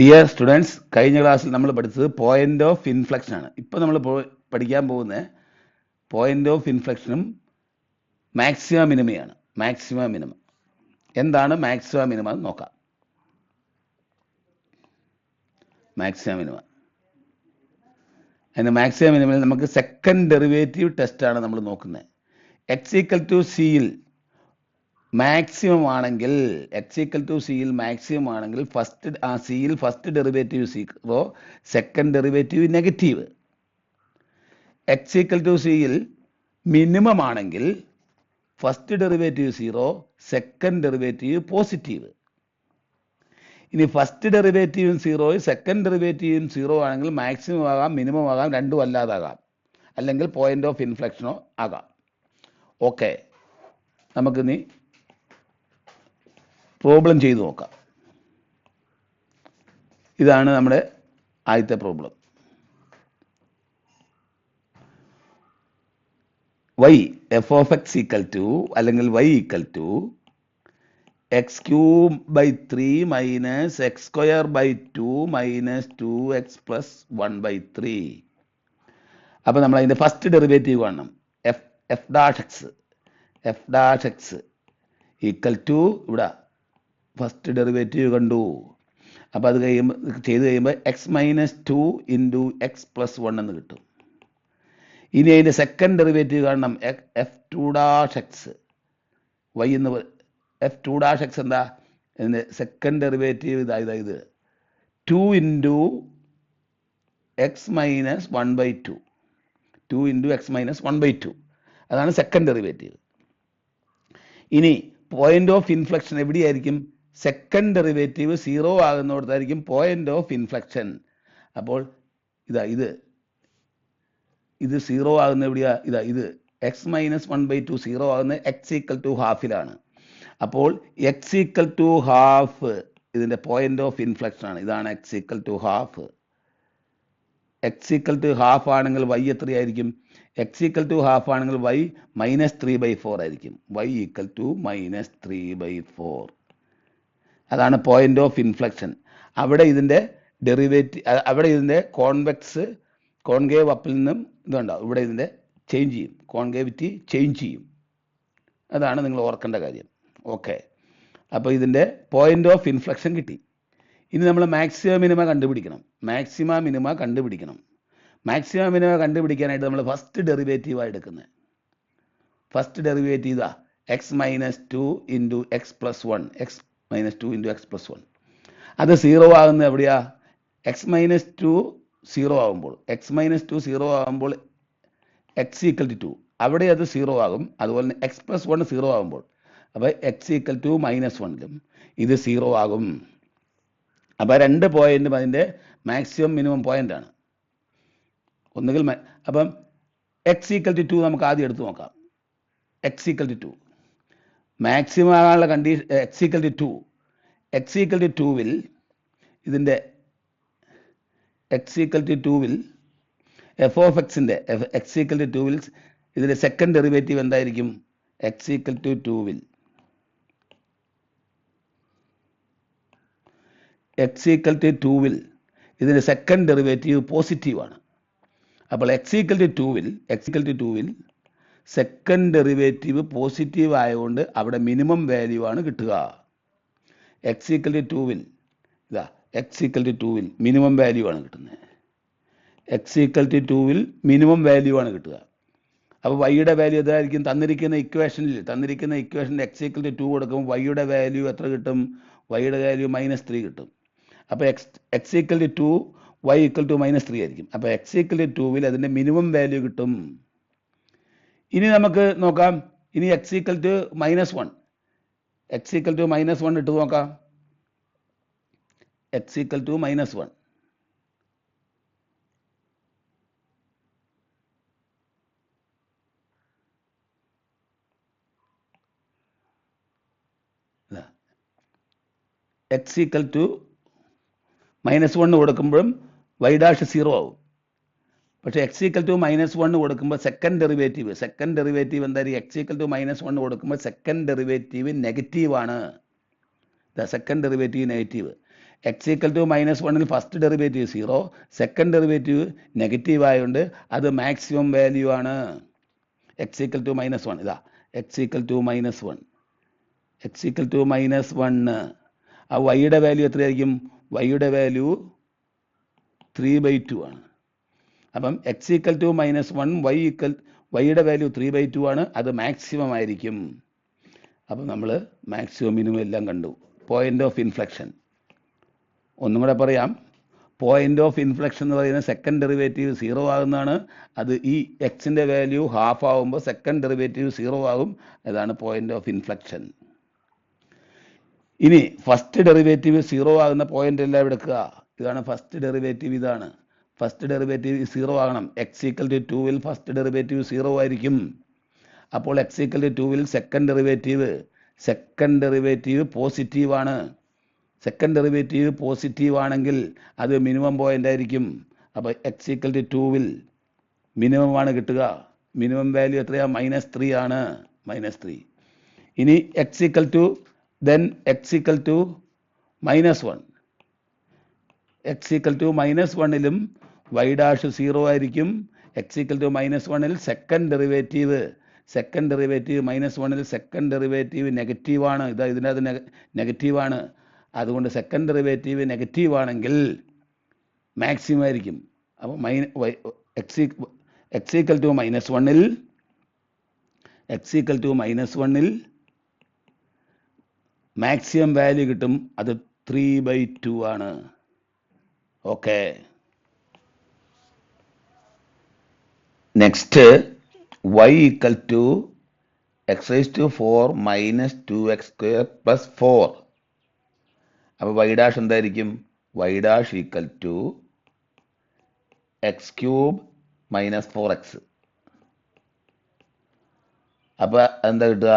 Dear students, കഴിഞ്ഞ ക്ലാസ്സിൽ നമ്മൾ പഠിച്ചത് പോയിന്റ് ഓഫ് ഇൻഫ്ലക്ഷൻ ആണ്. ഇപ്പോൾ നമ്മൾ പഠിക്കാൻ പോകുന്ന പോയിന്റ് ഓഫ് ഇൻഫ്ലക്ഷനും മാക്സിമം മിനിമയാണ്. മാക്സിമം മിനിമം എന്താണ്? മാക്സിമം മിനിമം എന്ന് നോക്കാം. മാക്സിമം മിനിമം അതിന് മാക്സിമം മിനിമം നമുക്ക് സെക്കൻഡ് ഡെറിവേറ്റീവ് ടെസ്റ്റ് ആണ് നമ്മൾ നോക്കുന്നത്. എക്സ് ഈക്വൽ ടു സിയിൽ മാക്സിമം ആണെങ്കിൽ, എക്സ് ഈക്വൽ ടു സിയിൽ മാക്സിമം ആണെങ്കിൽ സിയിൽ first derivative zero, second derivative negative. X equal to സിയിൽ മിനിമം ആണെങ്കിൽ first derivative zero, second derivative positive. ഇനി ഫസ്റ്റ് ഡെറിവേറ്റീവും സീറോ, സെക്കൻഡ് ഡെറിവേറ്റീവും സീറോ ആണെങ്കിൽ മാക്സിമം ആകാം, മിനിമം ആകാം, രണ്ടും അല്ലാതാകാം, അല്ലെങ്കിൽ പോയിന്റ് ഓഫ് ഇൻഫ്ലക്ഷനോ ആകാം. ഓക്കെ, നമുക്കിനി പ്രോബ്ലം ചെയ്തു നോക്കാം. ഇതാണ് നമ്മുടെ ആദ്യത്തെ problem. y f of x equal to അല്ലെങ്കിൽ y equal to x cube by 3 minus x square by 2 minus 2x plus 1/3. അപ്പോൾ നമ്മൾ അതിൻ്റെ ഫസ്റ്റ് ഡെറിവേറ്റീവ് കാണണം. F dash x equal to, ഇവിടെ ഫസ്റ്റ് ഡെറിവേറ്റീവ് കണ്ടു. അപ്പോൾ അത് ചെയ്ത് കഴിയുമ്പോൾ x minus 2 into x plus 1 എന്ന് കിട്ടും. ഇനി അതിൻ്റെ സെക്കൻഡ് ഡെറിവേറ്റീവ് കാണണം. F two dash x y എന്ന് എഫ് ടു ഡാഷ് എക്സ് എന്താ? ഇതിൻ്റെ സെക്കൻഡ് ഡെറിവേറ്റീവ് ഇത് 2 into x minus 1/2. 2 into x minus 1/2 അതാണ് സെക്കൻഡ് ഡെറിവേറ്റീവ്. ഇനി പോയിന്റ് ഓഫ് ഇൻഫ്ലക്ഷൻ എവിടെയായിരിക്കും? സെക്കൻഡ് ഡെറിവേറ്റീവ് സീറോ ആകുന്നിടത്തായിരിക്കും പോയിന്റ് ഓഫ് ഇൻഫ്ലക്ഷൻ. അപ്പോൾ ഇത് സീറോ ആകുന്ന എവിടെയാ? ഇത് എക്സ് മൈനസ് 1/2 സീറോ ആകുന്ന എക്സ് ഈക്വൽ ടു ഹാഫിലാണ്. അപ്പോൾ എക്സ് ഈക്വൽ ടു ഹാഫ് ഇതിൻ്റെ പോയിന്റ് ഓഫ് ഇൻഫ്ലക്ഷൻ ആണ്. ഇതാണ് x equal to half. X equal to half ആണെങ്കിൽ വൈ എത്രയായിരിക്കും? എക്സ് ഈക്വൽ ടു ഹാഫ് ആണെങ്കിൽ വൈ മൈനസ് 3/4 ആയിരിക്കും. Y equal to minus 3/4. അതാണ് പോയിന്റ് ഓഫ് ഇൻഫ്ലക്ഷൻ. അവിടെ ഇതിൻ്റെ അവിടെ ഇതിൻ്റെ കോൺകേവ് അപ്പിൽ നിന്നും ഇതുണ്ടാവും. ഇവിടെ ഇതിൻ്റെ ചേഞ്ച് ചെയ്യും, കോൺകേവിറ്റി ചേഞ്ച് ചെയ്യും. അതാണ് നിങ്ങൾ ഓർക്കേണ്ട കാര്യം. ഓക്കെ, അപ്പോൾ ഇതിൻ്റെ പോയിന്റ് ഓഫ് ഇൻഫ്ലക്ഷൻ കിട്ടി. ഇനി നമ്മൾ മാക്സിമം മിനിമം കണ്ടുപിടിക്കണം. മാക്സിമം മിനിമം കണ്ടുപിടിക്കാനായിട്ട് നമ്മൾ ഫസ്റ്റ് ഡെറിവേറ്റീവാണ് എടുക്കുന്നത്. ഫസ്റ്റ് ഡെറിവേറ്റീവ് ഇതാ X minus 2 into x plus 1. X minus 2 into x plus 1 അത് സീറോ ആകുന്നത് എവിടെയാ? എക്സ് മൈനസ് 2 സീറോ ആകുമ്പോൾ, എക്സ് ഈക്വൽ ടു 2 അവിടെ അത് സീറോ ആകും. അതുപോലെ തന്നെ എക്സ് പ്ലസ് 1 സീറോ ആകുമ്പോൾ, അപ്പോൾ എക്സ് ഈക്വൽ ടു മൈനസ് 1ലും ഇത് സീറോ ആകും. അപ്പോൾ രണ്ട് പോയിന്റും അതിൻ്റെ മാക്സിമം മിനിമം പോയിന്റ് ആണ്. ഒന്നുകിൽ അപ്പം എക്സ് ഈക്വൽ ടു 2 നമുക്ക് ആദ്യം എടുത്തു നോക്കാം. എക്സ് ഈക്വൽ ടു 2 മാക്സിമം ആകാനുള്ള കണ്ടീഷൻ എക്സ് ഈക്വൽ ടു 2വിൽ ഇതിൻ്റെ എക്സ് ഈക്വൽ ടു 2വിൽ എഫ് ഓഫ് എക്സിൻ്റെ എക്സ് ഈക്വൽ ടു 2വിൽ ഇതിൻ്റെ സെക്കൻഡ് ഡെറിവേറ്റീവ് എന്തായിരിക്കും? എക്സ് ഈക്വൽ ടു 2വിൽ ഇതിൻ്റെ സെക്കൻഡ് ഡെറിവേറ്റീവ് പോസിറ്റീവാണ്. അപ്പോൾ എക്സ് ഈക്വൽ ടു 2വിൽ സെക്കൻഡ് ഡെറിവേറ്റീവ് പോസിറ്റീവ് ആയതുകൊണ്ട് അവിടെ മിനിമം വാല്യൂ ആണ് കിട്ടുക. എക്സ് ഈക്വൽ ടു 2വിൽ മിനിമം വാല്യൂ ആണ് കിട്ടുന്നത്. എക്സ് ഈക്വൽ ടു 2വിൽ മിനിമം വാല്യൂ ആണ് കിട്ടുക. അപ്പോൾ വൈയുടെ വാല്യൂ എന്തായിരിക്കും? തന്നിരിക്കുന്ന ഇക്വേഷനിൽ എക്സ് ഈക്വൽ ടു 2 കൊടുക്കുമ്പോൾ വൈയുടെ വാല്യൂ എത്ര കിട്ടും? വൈയുടെ വാല്യൂ -3 കിട്ടും. അപ്പോൾ x equal to 2 y equal to -3 ആയിരിക്കും. അപ്പോൾ എക്സ് ഈക്വൽ ടു 2വിൽ അതിൻ്റെ മിനിമം വാല്യൂ കിട്ടും. ഇനി നമുക്ക് നോക്കാം. ഇനി എക്സ് ഈക്വൽ ടു -1 ഇട്ട് നോക്കാം. X equal to -1 x equal to -1 കൊടുക്കുമ്പോഴും വൈ ഡാഷ് സീറോ ആവും. പക്ഷേ എക്സ് ഈക്വൽ ടു -1 കൊടുക്കുമ്പോൾ സെക്കൻഡ് ഡെറിവേറ്റീവ് എന്തായിരിക്കും? എക്സ് ഈക്വൽ ടു -1 കൊടുക്കുമ്പോൾ സെക്കൻഡ് ഡെറിവേറ്റീവ് നെഗറ്റീവാണ്. Second derivative negative. X equal to -1ൽ first derivative 0, second derivative negative ആയതുകൊണ്ട് അത് മാക്സിമം വാല്യൂ ആണ്. എക്സ് ഈക്വൽ ടു -1 ഇതാ, x equal to -1, x equal to -1. ആ വൈയുടെ വാല്യൂ എത്രയായിരിക്കും? വൈയുടെ വാല്യൂ 3/2 ആണ്. അപ്പം എക്സ് ഈക്വൽ ടു -1, വൈയുടെ വാല്യൂ 3/2 ആണ്. അത് മാക്സിമം ആയിരിക്കും. അപ്പം നമ്മൾ മാക്സിമം മിനിമം എല്ലാം കണ്ടു. പോയിന്റ് ഓഫ് ഇൻഫ്ലക്ഷൻ ഒന്നും കൂടെ പറയാം. പോയിന്റ് ഓഫ് ഇൻഫ്ലക്ഷൻ എന്ന് പറയുന്നത് സെക്കൻഡ് ഡെറിവേറ്റീവ് 0 ആകുന്നതാണ്. അത് ഈ എക്സിൻ്റെ വാല്യൂ ഹാഫ് ആകുമ്പോൾ സെക്കൻഡ് ഡെറിവേറ്റീവ് 0 ആകും. അതാണ് പോയിന്റ് ഓഫ് ഇൻഫ്ലക്ഷൻ. ഇനി ഫസ്റ്റ് ഡെറിവേറ്റീവ് 0 ആകുന്ന പോയിന്റ് എല്ലാം എടുക്കുക. ഇതാണ് ഫസ്റ്റ് ഡെറിവേറ്റീവ്. ഇതാണ് ഫസ്റ്റ് ഡെറിവേറ്റീവ് 0 ആകണം. എക്സ് ഈക്വൽ ടു 2ൽ ഫസ്റ്റ് ഡെറിവേറ്റീവ് 0 ആയിരിക്കും. അപ്പോൾ എക്സ് ഈക്വൽ ടു 2ൽ സെക്കൻഡ് ഡെറിവേറ്റീവ് പോസിറ്റീവ് ആണ്. സെക്കൻഡ് ഡെറിവേറ്റീവ് പോസിറ്റീവ് ആണെങ്കിൽ അത് മിനിമം പോയിന്റ് ആയിരിക്കും. അപ്പോൾ എക്സ് ഈക്വൽ ടു 2ൽ മിനിമം ആണ് കിട്ടുക. മിനിമം വാല്യൂ എത്രയാ? -3 ആണ്. -3. ഇനി x equal to -1. X equal to -1ലും വൈ ഡാഷ് 0 ആയിരിക്കും. എക്സ് ഈക്വൽ ടു -1ൽ സെക്കൻഡ് ഡെറിവേറ്റീവ് -1ൽ സെക്കൻഡ് ഡെറിവേറ്റീവ് നെഗറ്റീവ് ആണ്. ഇതിനകത്ത് നെഗറ്റീവ് ആണ്. അതുകൊണ്ട് സെക്കൻഡ് ഡെറിവേറ്റീവ് നെഗറ്റീവ് ആണെങ്കിൽ മാക്സിമം ആയിരിക്കും. അപ്പോൾ എക്സ് ഈക്വൽ ടു -1ൽ മാക്സിമം വാല്യൂ കിട്ടും. അത് 3/2 ആണ്. Okay. Next y equal to x⁴ -2x² + 4. അപ്പോൾ y ഡാഷ് എന്തായിരിക്കും? y dash equal to x³ - 4x. അപ്പോൾ എന്താ കിട്ടുക?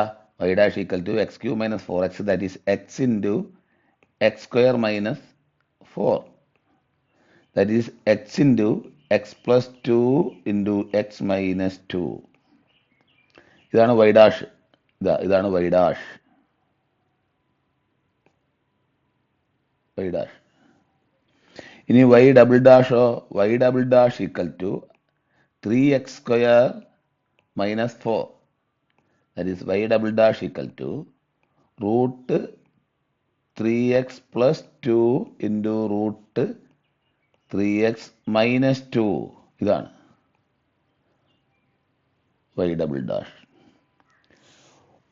y dash equal to x³ - 4x, that is x into x² - 4, that is x into x + 2 into x - 2. ഇതാണ് y dash. ഇതാണ് y dash. ഇനി y double ഡാഷോ? y double dash equal to 3x² - 4, that is y double dash equal to √3x + 2 into √3x - 2. ഇതാണ് y double dash.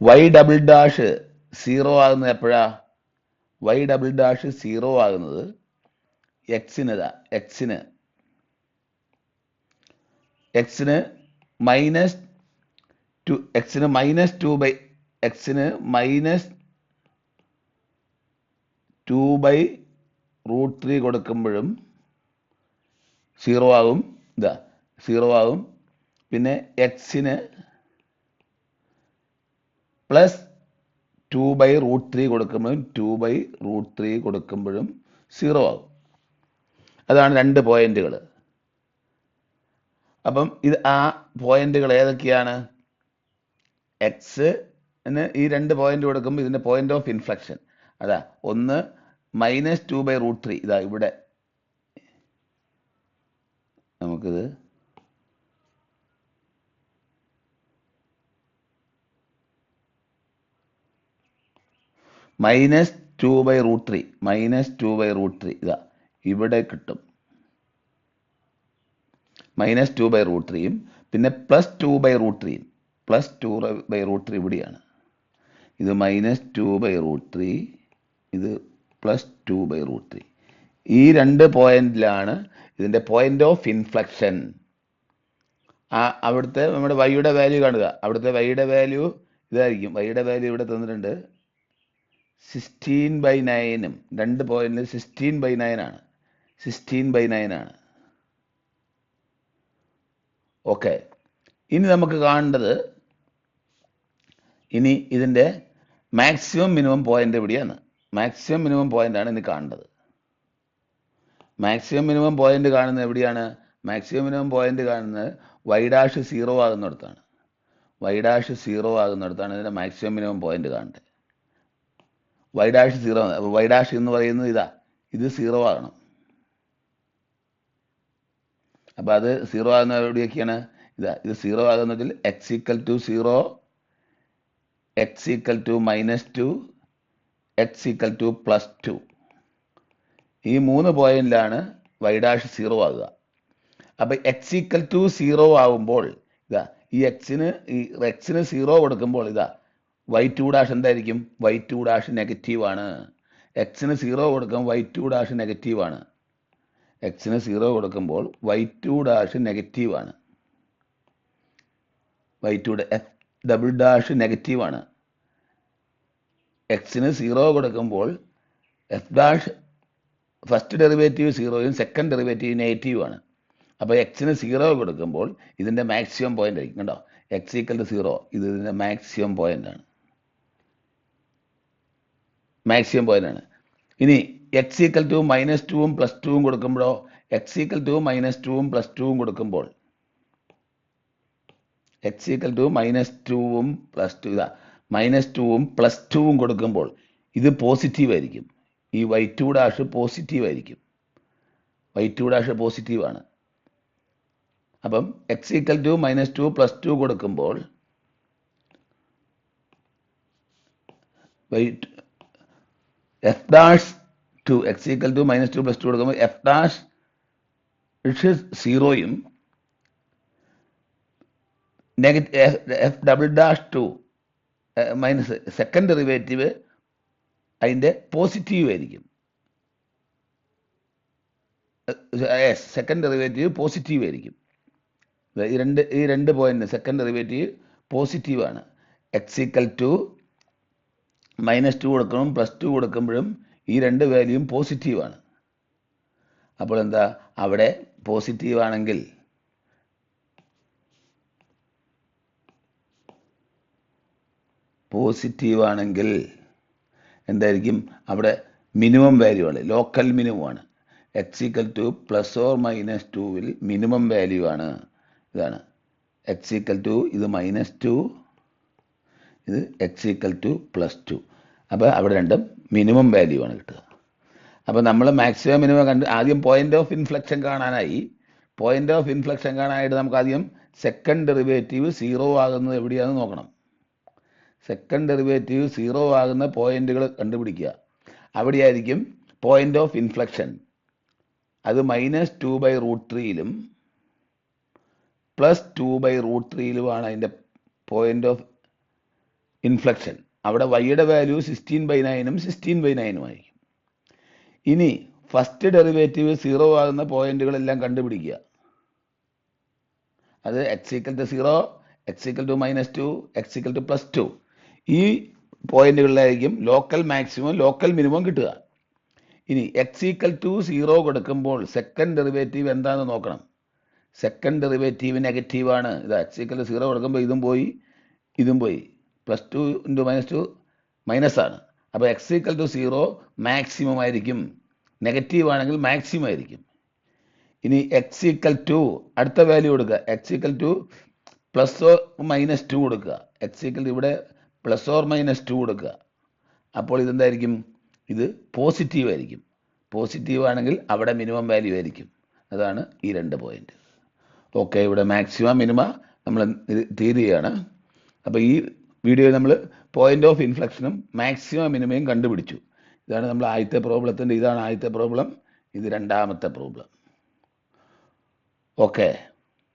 y double dash 0 ആകുന്നത് എപ്പോഴാ? y double dash 0 ആകുന്നത് എക്സിന് -2/x -2/√3 കൊടുക്കുമ്പോഴും 0 ആകും. 0 ആകും. പിന്നെ എക്സിന് +2/√3 കൊടുക്കുമ്പോഴും 2/√3 കൊടുക്കുമ്പോഴും 0 ആകും. അതാണ് രണ്ട് പോയിന്റുകൾ. അപ്പം ആ പോയിന്റുകൾ ഏതൊക്കെയാണ്? എക്സിന് ഈ രണ്ട് പോയിന്റ് കൊടുക്കുമ്പോൾ ഇതിന്റെ പോയിന്റ് ഓഫ് ഇൻഫ്ലക്ഷൻ അതാ ഒന്ന് -2/√3. ഇതാ ഇവിടെ നമുക്കിത് -2/√3 ഇതാ ഇവിടെ കിട്ടും. -2/√3യും പിന്നെ +2/√3 ഇവിടെയാണ്. ഇത് -2/√3, ഇത് +2/√3. ഈ രണ്ട് പോയിന്റിലാണ് ഇതിന്റെ പോയിന്റ് ഓഫ് ഇൻഫ്ലക്ഷൻ. അവിടുത്തെ നമ്മുടെ വൈയുടെ വാല്യൂ കാണുക. അവിടുത്തെ വൈയുടെ വാല്യൂ ഇതായിരിക്കും. വൈയുടെ വാല്യൂ ഇവിടെ തന്നിട്ടുണ്ട് 16/9. രണ്ട് പോയിന്റിൽ 16/9 ആണ്. 16/9 ആണ്. ഓക്കെ. ഇനി നമുക്ക് കാണേണ്ടത് ഇനി ഇതിന്റെ മാക്സിമം മിനിമം പോയിന്റ് എവിടെയാണ്? മാക്സിമം മിനിമം പോയിന്റ് ആണ് ഇനി കാണേണ്ടത്. മാക്സിമം മിനിമം പോയിന്റ് കാണുന്നത് എവിടെയാണ്? മാക്സിമം മിനിമം പോയിന്റ് കാണുന്നത് y ഡാഷ് 0 ആകുന്നിടത്താണ്. y ഡാഷ് 0 ആകുന്നിടത്താണ് ഇതിന്റെ മാക്സിമം മിനിമം പോയിന്റ് കാണേണ്ടത്. y ഡാഷ് 0, y ഡാഷ് എന്ന് പറയുന്നത് ഇത് 0 ആകണം. അപ്പോൾ അത് 0 ആകുന്ന എവിടെയൊക്കെയാണ്? ഇത് 0 ആകുന്നതിൽ x = 0, x = -2, x = +2. ഈ 3 പോയിന്റിലാണ് y' 0 ആകുക. അപ്പം x = 0 ആവുമ്പോൾ ഈ എക്സിന് 0 കൊടുക്കുമ്പോൾ y2' എന്തായിരിക്കും? y2' നെഗറ്റീവാണ്. എക്സിന് 0 കൊടുക്കുമ്പോൾ y2' നെഗറ്റീവാണ്. എക്സിന് 0 കൊടുക്കുമ്പോൾ y2' നെഗറ്റീവാണ്. f" നെഗറ്റീവാണ്. എക്സിന് 0 കൊടുക്കുമ്പോൾ f' ഫസ്റ്റ് ഡെറിവേറ്റീവ് 0യും സെക്കൻഡ് ഡെറിവേറ്റീവ് നെഗറ്റീവാണ്. അപ്പോൾ എക്സിന് 0 കൊടുക്കുമ്പോൾ ഇതിൻ്റെ മാക്സിമം പോയിന്റ് ആയിരിക്കും. കണ്ടോ, x = 0 ഇത് ഇതിൻ്റെ മാക്സിമം പോയിന്റാണ്. ഇനി x = -2ഉം +2ഉം കൊടുക്കുമ്പോഴോ? x = -2ഉം +2ഉം കൊടുക്കുമ്പോൾ x = -2ഉം +2ഉം കൊടുക്കുമ്പോൾ ഇത് പോസിറ്റീവ് ആയിരിക്കും. ഈ y2' പോസിറ്റീവ് ആയിരിക്കും. y2' പോസിറ്റീവാണ്. അപ്പം x = -2 +2 കൊടുക്കുമ്പോൾ f' x = -2 +2 കൊടുക്കുമ്പോൾ f' 0യും f" minus second derivative അതിൻ്റെ പോസിറ്റീവ് ആയിരിക്കും. സെക്കൻഡ് ഡെറിവേറ്റീവ് പോസിറ്റീവ് ആയിരിക്കും. ഈ രണ്ട് പോയിന്റ് സെക്കൻഡ് ഡെറിവേറ്റീവ് പോസിറ്റീവാണ്. x = -2 കൊടുക്കണം +2 കൊടുക്കുമ്പോഴും ഈ രണ്ട് വാല്യൂയും പോസിറ്റീവാണ്. അപ്പോൾ എന്താ, അവിടെ പോസിറ്റീവാണെങ്കിൽ എന്തായിരിക്കും? അവിടെ മിനിമം വാല്യൂ ആണ്, ലോക്കൽ മിനിമം ആണ്. x = +or-2ൽ മിനിമം വാല്യൂ ആണ്. ഇതാണ് x = ഇത് -2, ഇത് x = +2. അപ്പോൾ അവിടെ രണ്ടും മിനിമം വാല്യൂ ആണ് കിട്ടുക. അപ്പോൾ നമ്മൾ മാക്സിമം മിനിമം കണ്ട് ആദ്യം പോയിന്റ് ഓഫ് ഇൻഫ്ലക്ഷൻ കാണാനായിട്ട് നമുക്ക് ആദ്യം സെക്കൻഡ് ഡെറിവേറ്റീവ് 0 ആകുന്നത് എവിടെയാണെന്ന് നോക്കണം. സെക്കൻഡ് ഡെറിവേറ്റീവ് 0 ആകുന്ന പോയിന്റുകൾ കണ്ടുപിടിക്കുക. അവിടെയായിരിക്കും പോയിന്റ് ഓഫ് ഇൻഫ്ലക്ഷൻ. അത് -2/√3യിലും +2/√3യിലുമാണ് അതിൻ്റെ പോയിന്റ് ഓഫ് ഇൻഫ്ലക്ഷൻ. അവിടെ y-യുടെ വാല്യൂ 16/9ഉം 16/9ഉം ആയിരിക്കും. ഇനി ഫസ്റ്റ് ഡെറിവേറ്റീവ് 0 ആകുന്ന പോയിന്റുകളെല്ലാം കണ്ടുപിടിക്കുക. അത് x = 0, x = -2, x = +2. ഈ പോയിന്റുകളിലായിരിക്കും ലോക്കൽ മാക്സിമം ലോക്കൽ മിനിമം കിട്ടുക. ഇനി x = 0 കൊടുക്കുമ്പോൾ സെക്കൻഡ് ഡെറിവേറ്റീവ് എന്താണെന്ന് നോക്കണം. സെക്കൻഡ് ഡെറിവേറ്റീവ് നെഗറ്റീവാണ്. x = 0 കൊടുക്കുമ്പോൾ ഇതും പോയി +2 × -2 മൈനസാണ്. അപ്പോൾ x = 0 മാക്സിമം ആയിരിക്കും. നെഗറ്റീവ് ആണെങ്കിൽ മാക്സിമം ആയിരിക്കും. ഇനി x = അടുത്ത വാല്യൂ കൊടുക്കുക. x = +or-2 കൊടുക്കുക. x = ഇവിടെ +or-2 കൊടുക്കുക. അപ്പോൾ ഇതെന്തായിരിക്കും? ഇത് പോസിറ്റീവ് ആയിരിക്കും. പോസിറ്റീവ് ആണെങ്കിൽ അവിടെ മിനിമം വാല്യൂ ആയിരിക്കും. അതാണ് ഈ രണ്ട് പോയിന്റ്. ഓക്കെ, ഇവിടെ മാക്സിമം മിനിമ നമ്മൾ തീരുകയാണ്. അപ്പോൾ ഈ വീഡിയോയിൽ നമ്മൾ പോയിന്റ് ഓഫ് ഇൻഫ്ലക്ഷനും മാക്സിമം മിനിമയും കണ്ടുപിടിച്ചു. ഇതാണ് നമ്മൾ ആദ്യത്തെ പ്രോബ്ലത്തിൻ്റെ, ഇതാണ് ആദ്യത്തെ പ്രോബ്ലം, ഇത് രണ്ടാമത്തെ പ്രോബ്ലം. ഓക്കെ,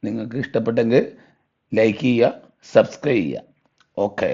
നിങ്ങൾക്ക് ഇഷ്ടപ്പെട്ടെങ്കിൽ ലൈക്ക് ചെയ്യുക, സബ്സ്ക്രൈബ് ചെയ്യുക. ഓക്കെ.